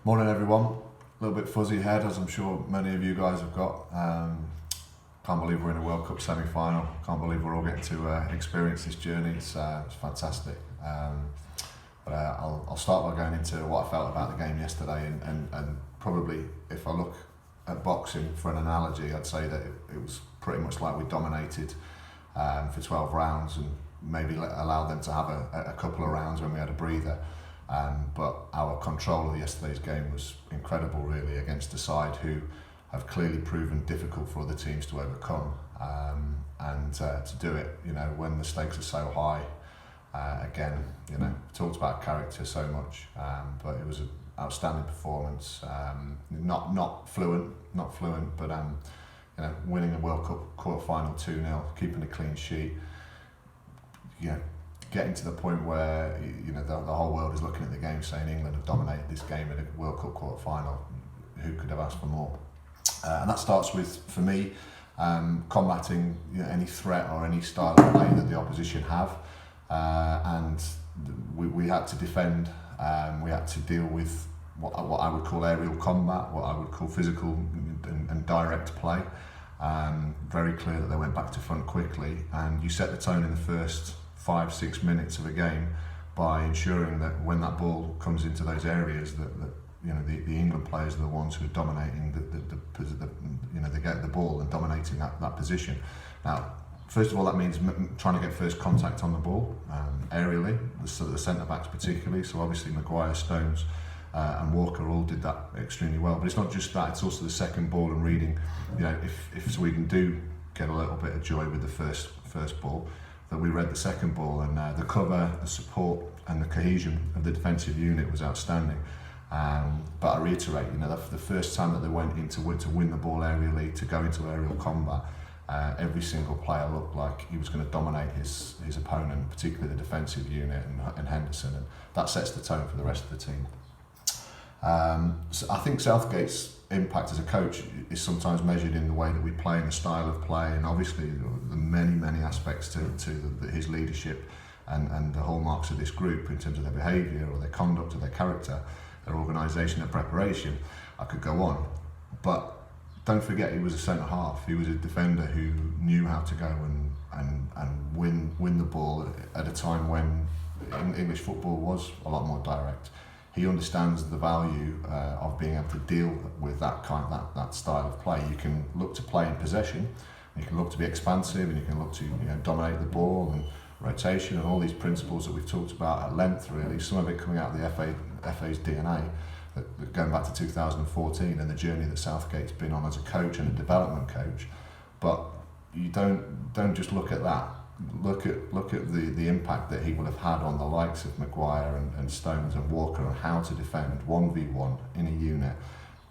Morning everyone. A little bit fuzzy head, as I'm sure many of you guys have got. Can't believe we're in a World Cup semi-final. Can't believe we're all getting to experience this journey. It's fantastic. But I'll start by going into what I felt about the game yesterday, and probably if I look at boxing for an analogy, I'd say that it was pretty much like we dominated for 12 rounds and maybe allowed them to have a couple of rounds when we had a breather. But our control of yesterday's game was incredible, really, against a side who have clearly proven difficult for other teams to overcome. And to do it, when the stakes are so high, again, talked about character so much, but it was an outstanding performance. Not fluent, but winning a World Cup quarter-final 2-0, keeping a clean sheet. Getting to the point where the whole world is looking at the game saying England have dominated this game at a World Cup quarter final. Who could have asked for more? And that starts with, for me, combating any threat or any style of play that the opposition have, and we had to defend. We had to deal with what I would call aerial combat, what I would call physical and direct play. Very clear that they went back to front quickly, and you set the tone in the first 5-6 minutes of a game by ensuring that when that ball comes into those areas, that the England players are the ones who are dominating they get the ball and dominating that position. Now, first of all, that means trying to get first contact on the ball aerially, the centre backs particularly. So obviously Maguire, Stones, and Walker all did that extremely well. But it's not just that; it's also the second ball and reading. If Sweden do get a little bit of joy with the first ball, that we read the second ball, and the cover, the support and the cohesion of the defensive unit was outstanding. But I reiterate, the first time that they went into to win the ball aerially, to go into aerial combat, every single player looked like he was going to dominate his opponent, particularly the defensive unit and Henderson, and that sets the tone for the rest of the team. So I think Southgate's impact as a coach is sometimes measured in the way that we play and the style of play, and obviously the many aspects to his leadership and the hallmarks of this group in terms of their behaviour or their conduct or their character, their organisation, their preparation. I could go on, but don't forget he was a centre half. He was a defender who knew how to go and win the ball at a time when English football was a lot more direct. He understands the value of being able to deal with that style of play. You can look to play in possession, you can look to be expansive, and you can look to dominate the ball and rotation and all these principles that we've talked about at length. Really, some of it coming out of the FA's DNA, that going back to 2014 and the journey that Southgate's been on as a coach and a development coach. But you don't just look at that. Look at the impact that he would have had on the likes of Maguire and Stones and Walker on how to defend 1v1 in a unit.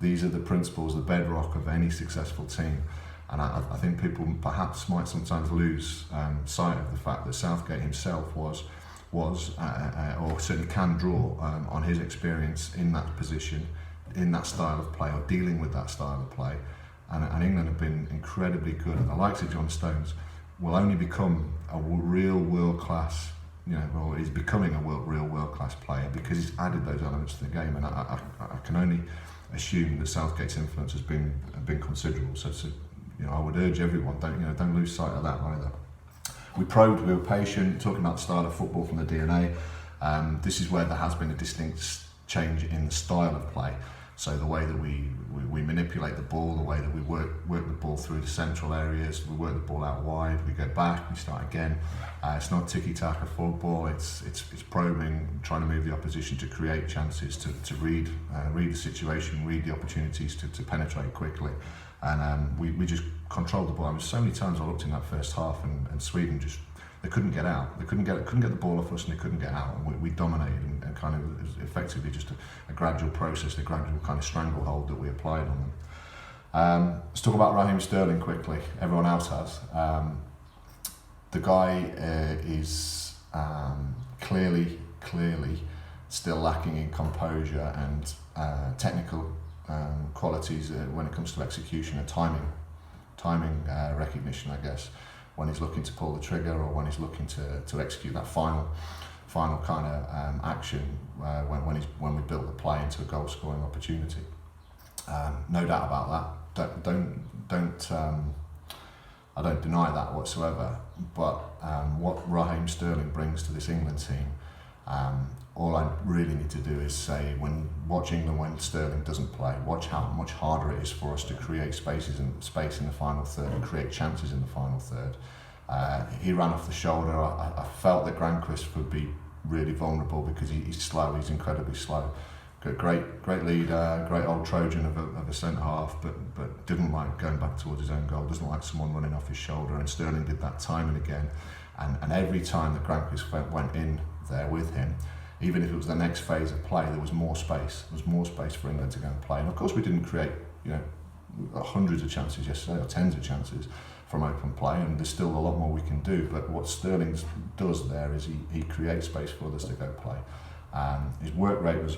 These are the principles, the bedrock of any successful team. And I think people perhaps might sometimes lose sight of the fact that Southgate himself was or certainly can draw on his experience in that position, in that style of play, or dealing with that style of play. And England have been incredibly good. And the likes of John Stones will only become a real world-class, or he's becoming a real world-class player because he's added those elements to the game. And I can only assume that Southgate's influence has been considerable. So I would urge everyone, don't lose sight of that either. We probed, we were patient, talking about the style of football from the DNA. This is where there has been a distinct change in the style of play. So the way that we manipulate the ball, the way that we work the ball through the central areas, we work the ball out wide, we go back, we start again. It's not tiki-taka football, it's probing, trying to move the opposition to create chances, to read the situation, read the opportunities to penetrate quickly. And we just controlled the ball. There were so many times I looked in that first half and Sweden just, they couldn't get out. They couldn't get the ball off us, and they couldn't get out. And we dominated, and kind of it was effectively just a gradual process, a gradual kind of stranglehold that we applied on them. Let's talk about Raheem Sterling quickly. Everyone else has. The guy is clearly still lacking in composure and technical qualities when it comes to execution and timing recognition, I guess, when he's looking to pull the trigger or when he's looking to execute that final kind of action when we built the play into a goal scoring opportunity. No doubt about that. I don't deny that whatsoever. But what Raheem Sterling brings to this England team, all I really need to do is say, watch England when Sterling doesn't play. Watch how much harder it is for us to create space in the final third and create chances in the final third. He ran off the shoulder. I felt that Granqvist would be really vulnerable because he's slow. He's incredibly slow. Great leader, great old Trojan of a centre half, but didn't like going back towards his own goal. Doesn't like someone running off his shoulder. And Sterling did that time and again. And every time that Granqvist went in there with him, even if it was the next phase of play, there was more space. There was more space for England to go and play. And of course, we didn't create, hundreds of chances yesterday, or tens of chances from open play, and there's still a lot more we can do. But what Sterling does there is he creates space for others to go play. His work rate was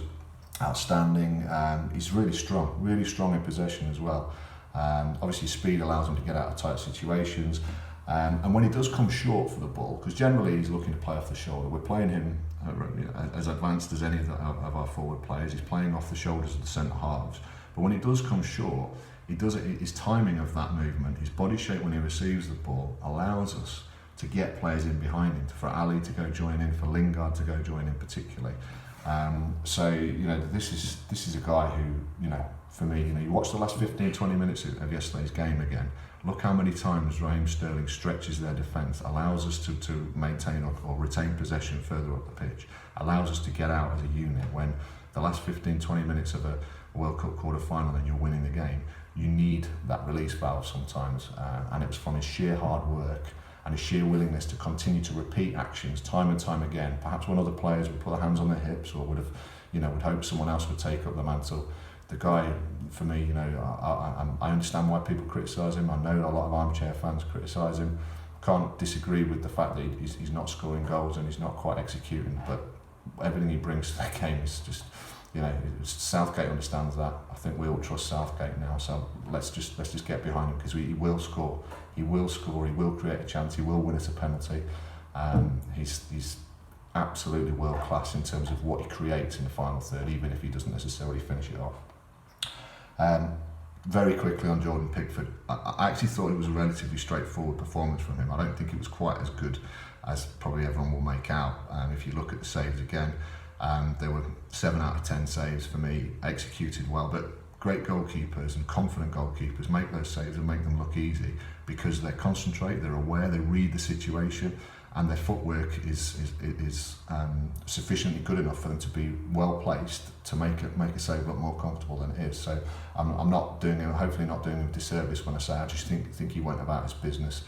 outstanding. He's really strong in possession as well. Obviously, speed allows him to get out of tight situations. And when he does come short for the ball, because generally he's looking to play off the shoulder, we're playing him as advanced as any of our forward players. He's playing off the shoulders of the centre halves. But when he does come short, he does it. His timing of that movement, his body shape when he receives the ball, allows us to get players in behind him. For Ali to go join in, for Lingard to go join in particularly. This is a guy who, for me, you watch the last 15-20 minutes of yesterday's game again. Look how many times Raheem Sterling stretches their defence, allows us to maintain or retain possession further up the pitch, allows us to get out as a unit. When the last 15-20 minutes of a World Cup quarter-final and you're winning the game, you need that release valve sometimes, and it was from his sheer hard work and his sheer willingness to continue to repeat actions time and time again. Perhaps when other players would put their hands on their hips or would hope someone else would take up the mantle. The guy, for me, I understand why people criticise him. I know a lot of armchair fans criticise him. Can't disagree with the fact that he's not scoring goals and he's not quite executing, but everything he brings to the game is just, Southgate understands that. I think we all trust Southgate now, so let's just get behind him, because he will score. He will create a chance, he will win us a penalty. He's absolutely world class in terms of what he creates in the final third, even if he doesn't necessarily finish it off. Very quickly on Jordan Pickford, I actually thought it was a relatively straightforward performance from him. I don't think it was quite as good as probably everyone will make out. If you look at the saves again, there were 7 out of 10 saves for me, executed well, but great goalkeepers and confident goalkeepers make those saves and make them look easy because they concentrate, they're aware, they read the situation, and their footwork is sufficiently good enough for them to be well placed to make a save look more comfortable than it is. So I'm not doing him, hopefully not doing him a disservice when I say I just think he went about his business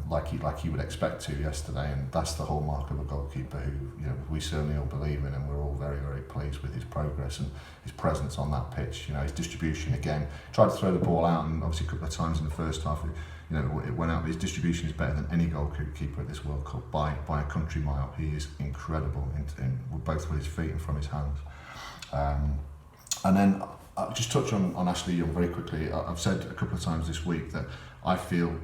like he would expect to yesterday, and that's the hallmark of a goalkeeper who we certainly all believe in, and we're all very, very pleased with his progress and his presence on that pitch. His distribution again, tried to throw the ball out, and obviously a couple of times in the first half it went out, but his distribution is better than any goalkeeper at this World Cup by a country mile. He is incredible in both with his feet and from his hands. And then I'll just touch on Ashley Young very quickly. I've said a couple of times this week that I feel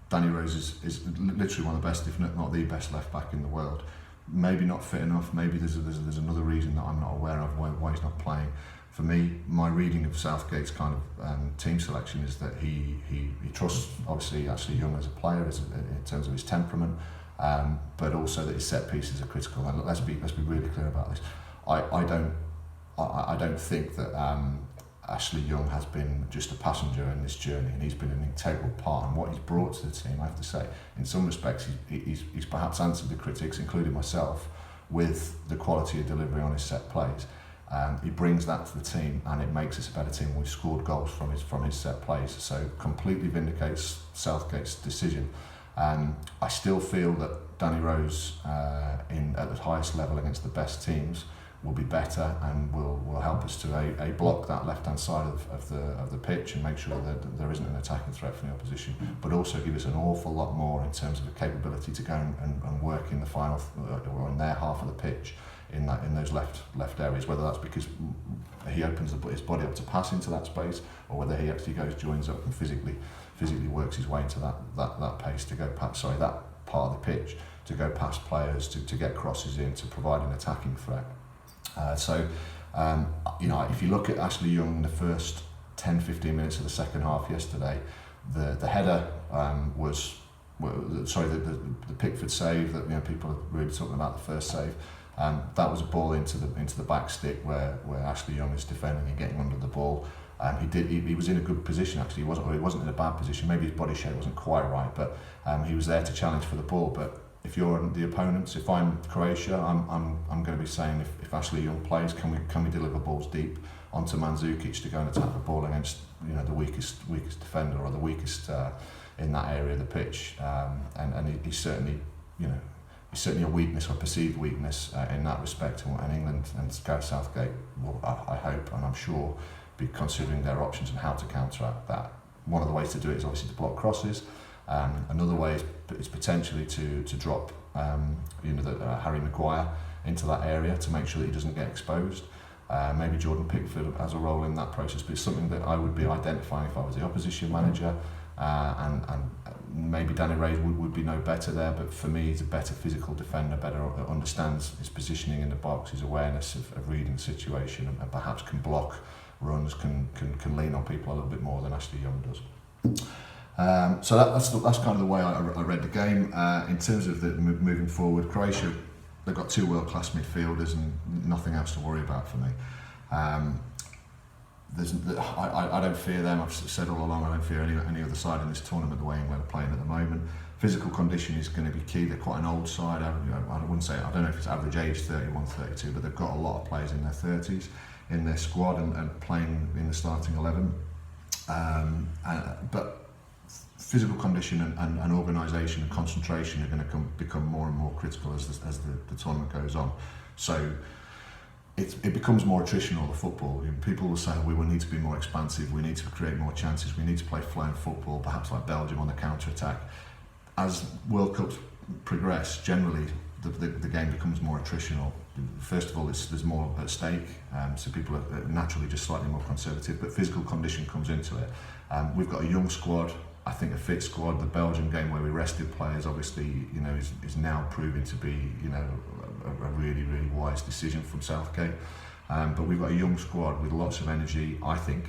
Danny Rose is literally one of the best, if not the best left back in the world. Maybe not fit enough, maybe there's another reason that I'm not aware of why he's not playing. For me, my reading of Southgate's kind of team selection is that he trusts, obviously, Ashley Young as a player in terms of his temperament, but also that his set pieces are critical. And let's be really clear about this. I don't think that Ashley Young has been just a passenger in this journey, and he's been an integral part. And what he's brought to the team, I have to say, in some respects, he's perhaps answered the critics, including myself, with the quality of delivery on his set plays. He brings that to the team, and it makes us a better team. We've scored goals from his set plays, so completely vindicates Southgate's decision. I still feel that Danny Rose, at the highest level against the best teams, will be better and will help us to block that left-hand side of the pitch and make sure that there isn't an attacking threat from the opposition, but also give us an awful lot more in terms of the capability to go and work in the final or in their half of the pitch in those left areas, whether that's because he opens his body up to pass into that space, or whether he actually joins up and physically works his way into that pace to go past, that part of the pitch, to go past players, to get crosses in, to provide an attacking threat. So If you look at Ashley Young, the first 10-15 minutes of the second half yesterday, the header the Pickford save that people are really talking about, the first save. That was a ball into the back stick where Ashley Young is defending and getting under the ball. He was in a good position actually. He wasn't in a bad position. Maybe his body shape wasn't quite right, but he was there to challenge for the ball. But if you're the opponents, if I'm Croatia, I'm going to be saying if Ashley Young plays, can we deliver balls deep onto Mandzukic to go and attack the ball against the weakest defender or the weakest in that area of the pitch, and he's certainly It's certainly a weakness or perceived weakness in that respect, and England and Gareth Southgate will, I hope and I'm sure, be considering their options and how to counteract that. One of the ways to do it is obviously to block crosses. Another way is potentially to drop Harry Maguire into that area to make sure that he doesn't get exposed. Maybe Jordan Pickford has a role in that process, but it's something that I would be identifying if I was the opposition manager. And maybe Danny Reyes would be no better there, but for me he's a better physical defender, better understands his positioning in the box, his awareness of reading the situation, and perhaps can block runs, can lean on people a little bit more than Ashley Young does. So that's kind of the way I read the game. In terms of the moving forward, Croatia, they've got two world-class midfielders and nothing else to worry about for me. I don't fear them. I've said all along I don't fear any other side in this tournament the way England are playing at the moment. Physical condition is going to be key. They're quite an old side. I don't know if it's average age 31, 32, but they've got a lot of players in their 30s in their squad and playing in the starting 11. But physical condition and organisation and concentration are going to become more and more critical as the tournament goes on. So it becomes more attritional, the football. People will say we will need to be more expansive, we need to create more chances, we need to play flowing football, perhaps like Belgium on the counter-attack. As World Cups progress, generally the game becomes more attritional. First of all, there's more at stake, so people are naturally just slightly more conservative, but physical condition comes into it. We've got a young squad, I think a fit squad. The Belgian game where we rested players obviously is now proving to be a really, really wise decision from Southgate. But we've got a young squad with lots of energy, I think,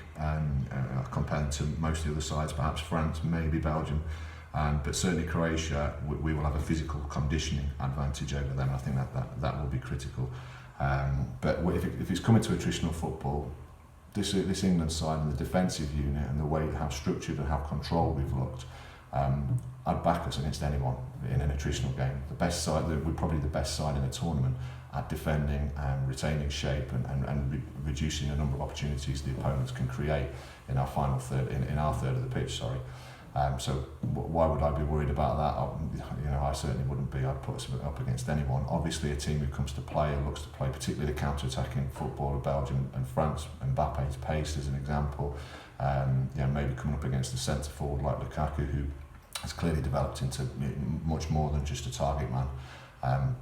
compared to most of the other sides, perhaps France, maybe Belgium, but certainly Croatia, we will have a physical conditioning advantage over them. I think that will be critical. But if it's coming to attritional football, this England side and the defensive unit and the way how structured and how controlled we've looked, I'd back us against anyone in an attritional game. The best side, we're probably the best side in the tournament at defending and retaining shape and reducing the number of opportunities the opponents can create in our final third, in our third of the pitch. So why would I be worried about that? I certainly wouldn't be. I'd put us up against anyone. Obviously, a team who comes to play and looks to play, particularly the counter-attacking football of Belgium and France, Mbappe's pace as an example. Maybe coming up against a centre forward like Lukaku, who has clearly developed into much more than just a target man.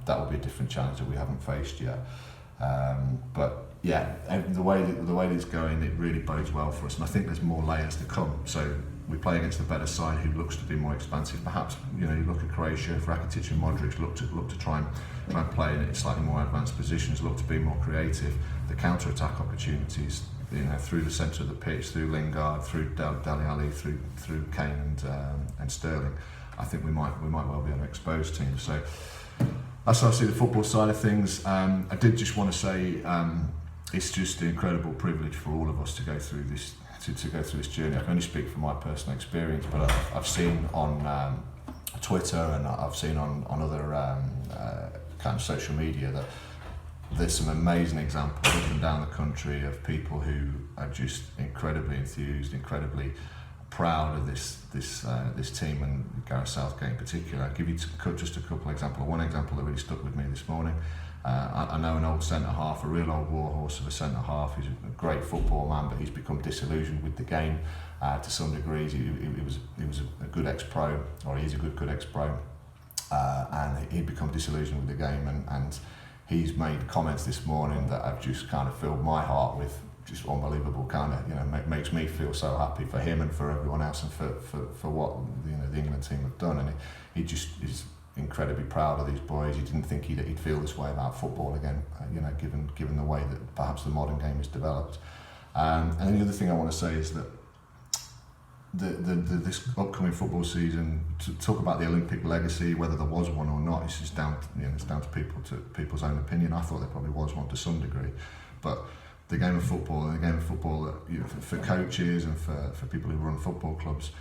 That will be a different challenge that we haven't faced yet. But yeah, the way that it's going, it really bodes well for us, and I think there's more layers to come. So we play against a better side who looks to be more expansive. Perhaps you look at Croatia, if Rakitic and Modric look to try and play in slightly more advanced positions, look to be more creative. The counter-attack opportunities, through the centre of the pitch, through Lingard, through Dele Alli, through Kane and Sterling. I think we might well be an exposed team. So that's how I see the football side of things. I did just want to say it's just an incredible privilege for all of us to go through this journey. I can only speak from my personal experience, but I've seen on Twitter and I've seen on other kind of social media that there's some amazing examples up and down the country of people who are just incredibly enthused, incredibly proud of this team and Gareth Southgate in particular. I'll give you just a couple of examples. One example that really stuck with me this morning. I know an old centre-half, a real old warhorse of a centre-half, who's a great football man, but he's become disillusioned with the game to some degree. He was a good ex-pro, or he's a good ex-pro, and he'd become disillusioned with the game, and he's made comments this morning that have just kind of filled my heart with just unbelievable kind of, makes me feel so happy for him and for everyone else and for what the England team have done. And he just is incredibly proud of these boys. He didn't think he'd feel this way about football again, given the way that perhaps the modern game is developed. And then the other thing I want to say is that this upcoming football season, to talk about the Olympic legacy, whether there was one or not, it's just down to people's own opinion. I thought there probably was one to some degree, but the game of football for coaches and for people who run football clubs,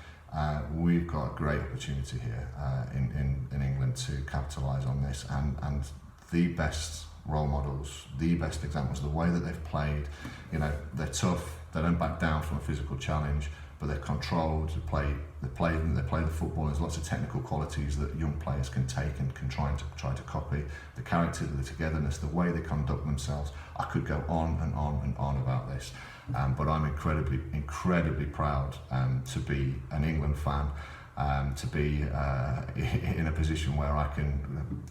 we've got a great opportunity here in England to capitalise on this, and the best role models, the best examples, the way that they've played, they're tough, they don't back down from a physical challenge, but they're controlled, they play the football. There's lots of technical qualities that young players can take and can try to copy. The character, the togetherness, the way they conduct themselves. I could go on and on and on about this, but I'm incredibly proud to be an England fan, to be in a position where I can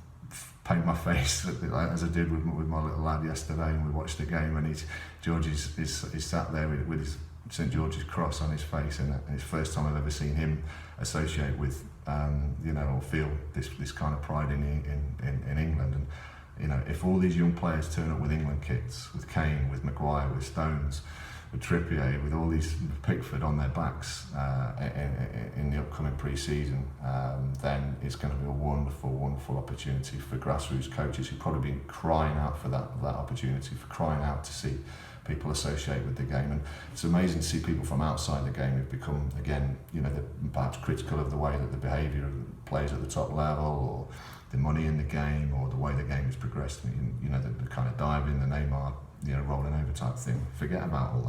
paint my face as I did with my little lad yesterday, and we watched the game, and George is sat there with his St George's cross on his face, and it's the first time I've ever seen him associate with, or feel this kind of pride in England. And if all these young players turn up with England kits, with Kane, with Maguire, with Stones, with Trippier, with all these Pickford on their backs in the upcoming pre-season, then it's going to be a wonderful opportunity for grassroots coaches who've probably been crying out for that opportunity, for crying out to see people associate with the game. And it's amazing to see people from outside the game who've become, again, they're perhaps critical of the way that the behaviour of players at the top level, or the money in the game, or the way the game has progressed. The kind of diving, the Neymar, rolling over type thing. Forget about all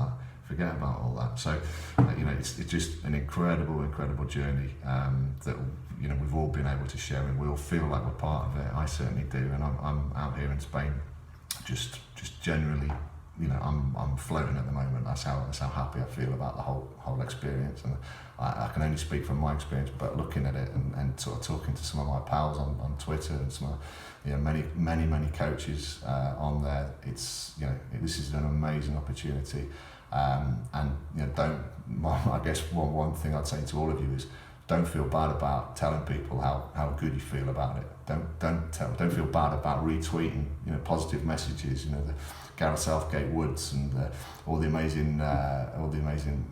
that. So, it's just an incredible journey that we've all been able to share, and we all feel like we're part of it. I certainly do, and I'm out here in Spain, just generally. I'm floating at the moment. That's how happy I feel about the whole experience, and I can only speak from my experience. But looking at it and sort of talking to some of my pals on Twitter and some many coaches on there, it's this is an amazing opportunity. I guess one thing I'd say to all of you is, don't feel bad about telling people how good you feel about it. Don't feel bad about retweeting positive messages. The Gareth Southgate Woods and all the amazing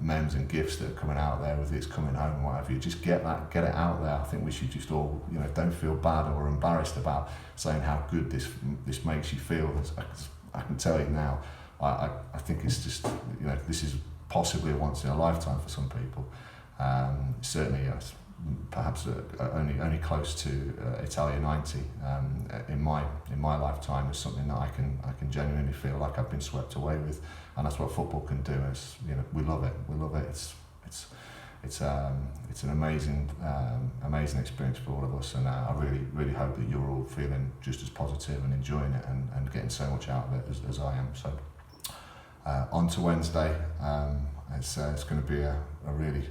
memes and gifs that are coming out there with It's Coming Home and whatever. You just get it out there. I think we should just all don't feel bad or embarrassed about saying how good this makes you feel. I can tell you now. I think it's just this is possibly a once in a lifetime for some people. Certainly, perhaps only close to Italia 90 in my lifetime is something that I can genuinely feel like I've been swept away with, and that's what football can do. We love it. It's an amazing experience for all of us, and I really hope that you're all feeling just as positive and enjoying it and getting so much out of it as I am. So on to Wednesday. It's going to be a really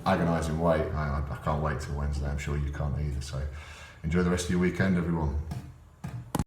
agonising wait. I can't wait till Wednesday. I'm sure you can't either. So enjoy the rest of your weekend, everyone.